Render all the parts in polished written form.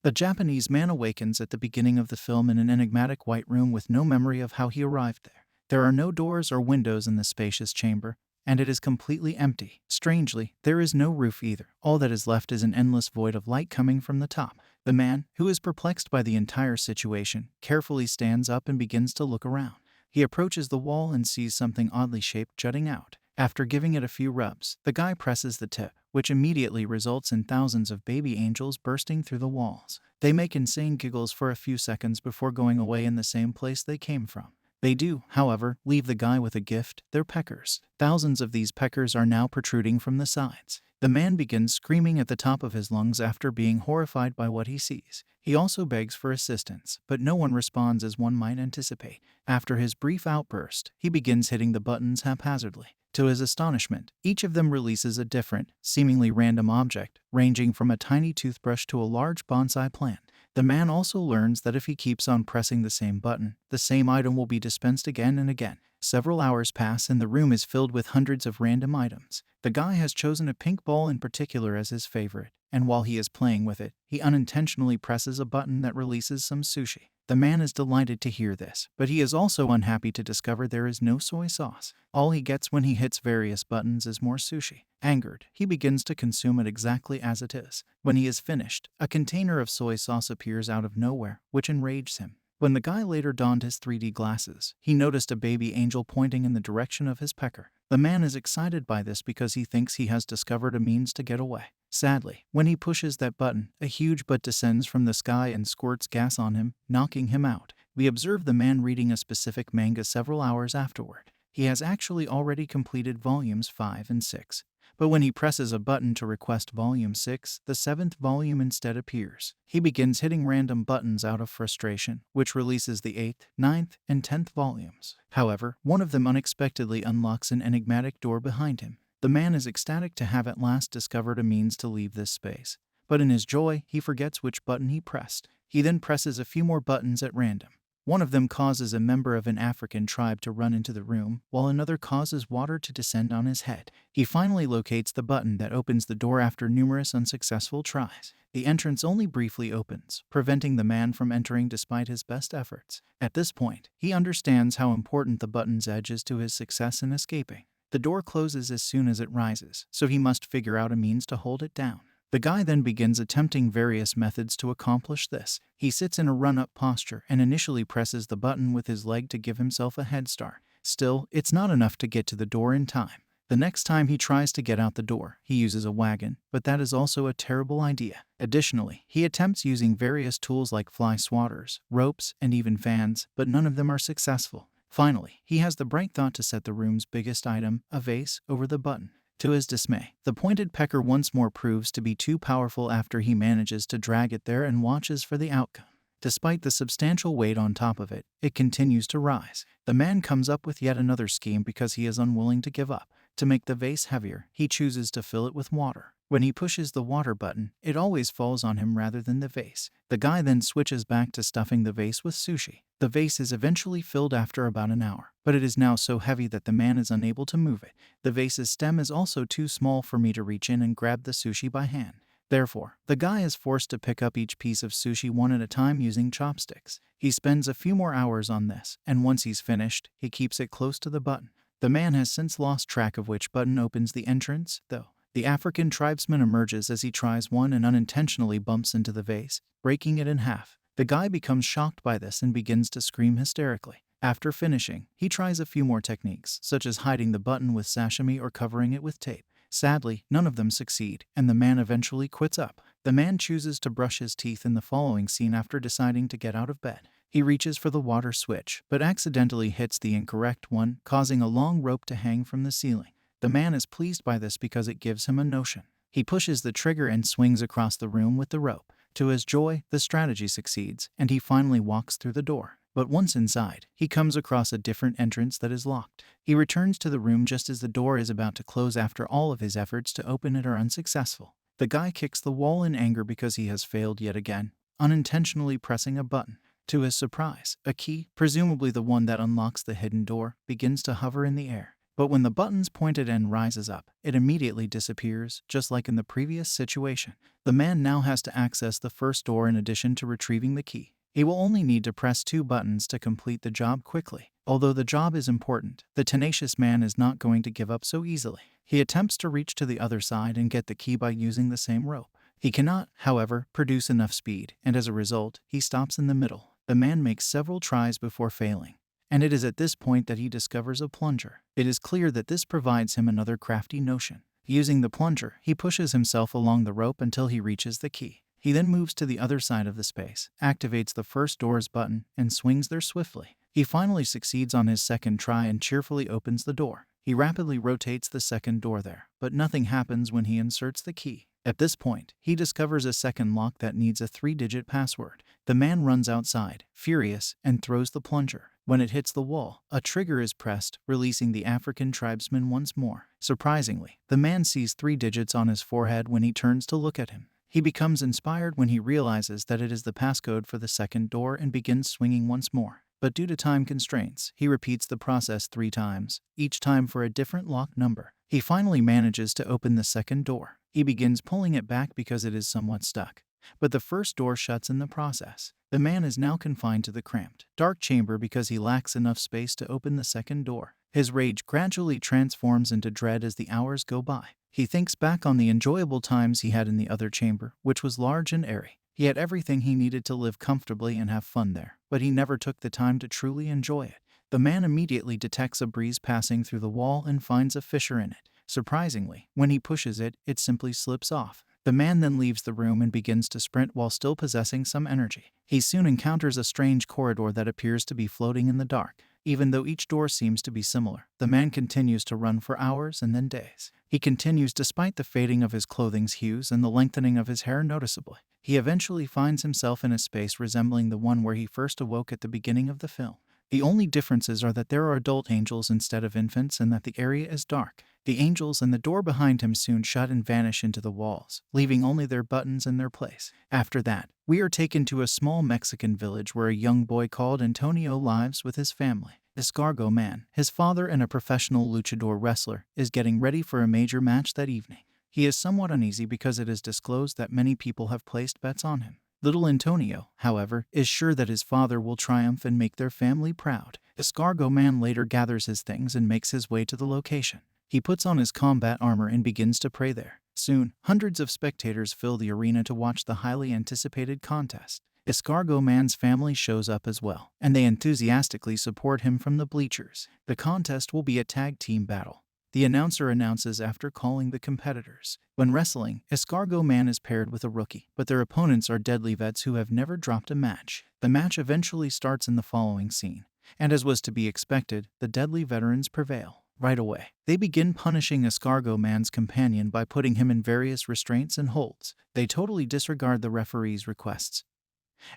The Japanese man awakens at the beginning of the film in an enigmatic white room with no memory of how he arrived there. There are no doors or windows in the spacious chamber, and it is completely empty. Strangely, there is no roof either. All that is left is an endless void of light coming from the top. The man, who is perplexed by the entire situation, carefully stands up and begins to look around. He approaches the wall and sees something oddly shaped jutting out. After giving it a few rubs, the guy presses the tip, which immediately results in thousands of baby angels bursting through the walls. They make insane giggles for a few seconds before going away in the same place they came from. They do, however, leave the guy with a gift: their peckers. Thousands of these peckers are now protruding from the sides. The man begins screaming at the top of his lungs after being horrified by what he sees. He also begs for assistance, but no one responds as one might anticipate. After his brief outburst, he begins hitting the buttons haphazardly. To his astonishment, each of them releases a different, seemingly random object, ranging from a tiny toothbrush to a large bonsai plant. The man also learns that if he keeps on pressing the same button, the same item will be dispensed again and again. Several hours pass and the room is filled with hundreds of random items. The guy has chosen a pink ball in particular as his favorite, and while he is playing with it, he unintentionally presses a button that releases some sushi. The man is delighted to hear this, but he is also unhappy to discover there is no soy sauce. All he gets when he hits various buttons is more sushi. Angered, he begins to consume it exactly as it is. When he is finished, a container of soy sauce appears out of nowhere, which enrages him. When the guy later donned his 3D glasses, he noticed a baby angel pointing in the direction of his pecker. The man is excited by this because he thinks he has discovered a means to get away. Sadly, when he pushes that button, a huge butt descends from the sky and squirts gas on him, knocking him out. We observe the man reading a specific manga several hours afterward. He has actually already completed volumes 5 and 6. But when he presses a button to request volume 6, the 7th volume instead appears. He begins hitting random buttons out of frustration, which releases the 8th, 9th, and 10th volumes. However, one of them unexpectedly unlocks an enigmatic door behind him. The man is ecstatic to have at last discovered a means to leave this space. But in his joy, he forgets which button he pressed. He then presses a few more buttons at random. One of them causes a member of an African tribe to run into the room, while another causes water to descend on his head. He finally locates the button that opens the door after numerous unsuccessful tries. The entrance only briefly opens, preventing the man from entering despite his best efforts. At this point, he understands how important the button's edge is to his success in escaping. The door closes as soon as it rises, so he must figure out a means to hold it down. The guy then begins attempting various methods to accomplish this. He sits in a run-up posture and initially presses the button with his leg to give himself a head start. Still, it's not enough to get to the door in time. The next time he tries to get out the door, he uses a wagon, but that is also a terrible idea. Additionally, he attempts using various tools like fly swatters, ropes, and even fans, but none of them are successful. Finally, he has the bright thought to set the room's biggest item, a vase, over the button. To his dismay, the pointed pecker once more proves to be too powerful after he manages to drag it there and watches for the outcome. Despite the substantial weight on top of it, it continues to rise. The man comes up with yet another scheme because he is unwilling to give up. To make the vase heavier, he chooses to fill it with water. When he pushes the water button, it always falls on him rather than the vase. The guy then switches back to stuffing the vase with sushi. The vase is eventually filled after about an hour, but it is now so heavy that the man is unable to move it. The vase's stem is also too small for me to reach in and grab the sushi by hand. Therefore, the guy is forced to pick up each piece of sushi one at a time using chopsticks. He spends a few more hours on this, and once he's finished, he keeps it close to the button. The man has since lost track of which button opens the entrance, though. The African tribesman emerges as he tries one and unintentionally bumps into the vase, breaking it in half. The guy becomes shocked by this and begins to scream hysterically. After finishing, he tries a few more techniques, such as hiding the button with sashimi or covering it with tape. Sadly, none of them succeed, and the man eventually quits up. The man chooses to brush his teeth in the following scene after deciding to get out of bed. He reaches for the water switch, but accidentally hits the incorrect one, causing a long rope to hang from the ceiling. The man is pleased by this because it gives him a notion. He pushes the trigger and swings across the room with the rope. To his joy, the strategy succeeds, and he finally walks through the door. But once inside, he comes across a different entrance that is locked. He returns to the room just as the door is about to close after all of his efforts to open it are unsuccessful. The guy kicks the wall in anger because he has failed yet again, unintentionally pressing a button. To his surprise, a key, presumably the one that unlocks the hidden door, begins to hover in the air. But when the button's pointed end rises up, it immediately disappears, just like in the previous situation. The man now has to access the first door in addition to retrieving the key. He will only need to press 2 buttons to complete the job quickly. Although the job is important, the tenacious man is not going to give up so easily. He attempts to reach to the other side and get the key by using the same rope. He cannot, however, produce enough speed, and as a result, he stops in the middle. The man makes several tries before failing, and it is at this point that he discovers a plunger. It is clear that this provides him another crafty notion. Using the plunger, he pushes himself along the rope until he reaches the key. He then moves to the other side of the space, activates the first door's button, and swings there swiftly. He finally succeeds on his second try and cheerfully opens the door. He rapidly rotates the second door there, but nothing happens when he inserts the key. At this point, he discovers a second lock that needs a 3-digit password. The man runs outside, furious, and throws the plunger. When it hits the wall, a trigger is pressed, releasing the African tribesman once more. Surprisingly, the man sees 3 digits on his forehead when he turns to look at him. He becomes inspired when he realizes that it is the passcode for the second door and begins swinging once more. But due to time constraints, he repeats the process 3 times, each time for a different lock number. He finally manages to open the second door. He begins pulling it back because it is somewhat stuck, but the first door shuts in the process. The man is now confined to the cramped, dark chamber because he lacks enough space to open the second door. His rage gradually transforms into dread as the hours go by. He thinks back on the enjoyable times he had in the other chamber, which was large and airy. He had everything he needed to live comfortably and have fun there, but he never took the time to truly enjoy it. The man immediately detects a breeze passing through the wall and finds a fissure in it. Surprisingly, when he pushes it, it simply slips off. The man then leaves the room and begins to sprint while still possessing some energy. He soon encounters a strange corridor that appears to be floating in the dark. Even though each door seems to be similar, the man continues to run for hours and then days. He continues despite the fading of his clothing's hues and the lengthening of his hair noticeably. He eventually finds himself in a space resembling the one where he first awoke at the beginning of the film. The only differences are that there are adult angels instead of infants and that the area is dark. The angels and the door behind him soon shut and vanish into the walls, leaving only their buttons in their place. After that, we are taken to a small Mexican village where a young boy called Antonio lives with his family. Escargot Man, his father and a professional luchador wrestler, is getting ready for a major match that evening. He is somewhat uneasy because it is disclosed that many people have placed bets on him. Little Antonio, however, is sure that his father will triumph and make their family proud. Escargot Man later gathers his things and makes his way to the location. He puts on his combat armor and begins to pray there. Soon, hundreds of spectators fill the arena to watch the highly anticipated contest. Escargot Man's family shows up as well, and they enthusiastically support him from the bleachers. The contest will be a tag team battle. The announcer announces after calling the competitors. When wrestling, Escargot Man is paired with a rookie, but their opponents are deadly vets who have never dropped a match. The match eventually starts in the following scene, and as was to be expected, the deadly veterans prevail. Right away, they begin punishing Escargot Man's companion by putting him in various restraints and holds. They totally disregard the referee's requests,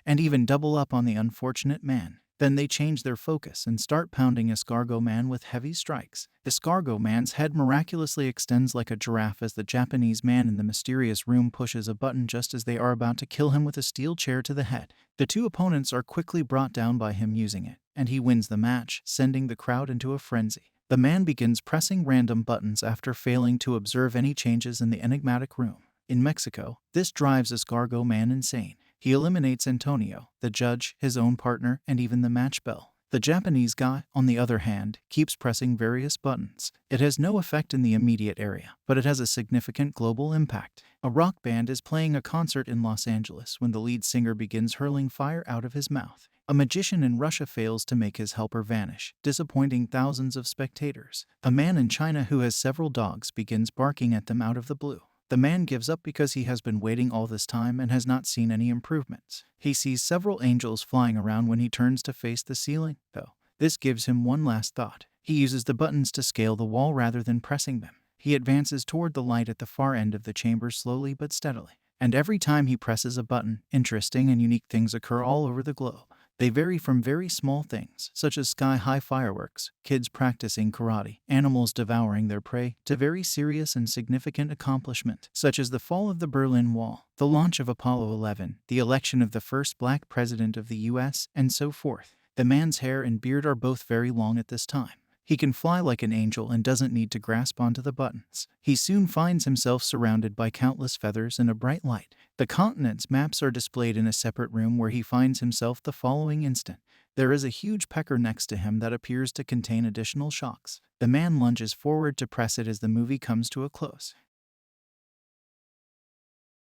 and even double up on the unfortunate man. Then they change their focus and start pounding Escargot Man with heavy strikes. Escargot Man's head miraculously extends like a giraffe as the Japanese man in the mysterious room pushes a button just as they are about to kill him with a steel chair to the head. The two opponents are quickly brought down by him using it, and he wins the match, sending the crowd into a frenzy. The man begins pressing random buttons after failing to observe any changes in the enigmatic room. In Mexico, this drives Escargot Man insane. He eliminates Antonio, the judge, his own partner, and even the match bell. The Japanese guy, on the other hand, keeps pressing various buttons. It has no effect in the immediate area, but it has a significant global impact. A rock band is playing a concert in Los Angeles when the lead singer begins hurling fire out of his mouth. A magician in Russia fails to make his helper vanish, disappointing thousands of spectators. A man in China who has several dogs begins barking at them out of the blue. The man gives up because he has been waiting all this time and has not seen any improvements. He sees several angels flying around when he turns to face the ceiling, though. This gives him one last thought. He uses the buttons to scale the wall rather than pressing them. He advances toward the light at the far end of the chamber slowly but steadily. And every time he presses a button, interesting and unique things occur all over the globe. They vary from very small things, such as sky-high fireworks, kids practicing karate, animals devouring their prey, to very serious and significant accomplishment, such as the fall of the Berlin Wall, the launch of Apollo 11, the election of the first black president of the U.S., and so forth. The man's hair and beard are both very long at this time. He can fly like an angel and doesn't need to grasp onto the buttons. He soon finds himself surrounded by countless feathers and a bright light. The continent's maps are displayed in a separate room where he finds himself the following instant. There is a huge pecker next to him that appears to contain additional shocks. The man lunges forward to press it as the movie comes to a close.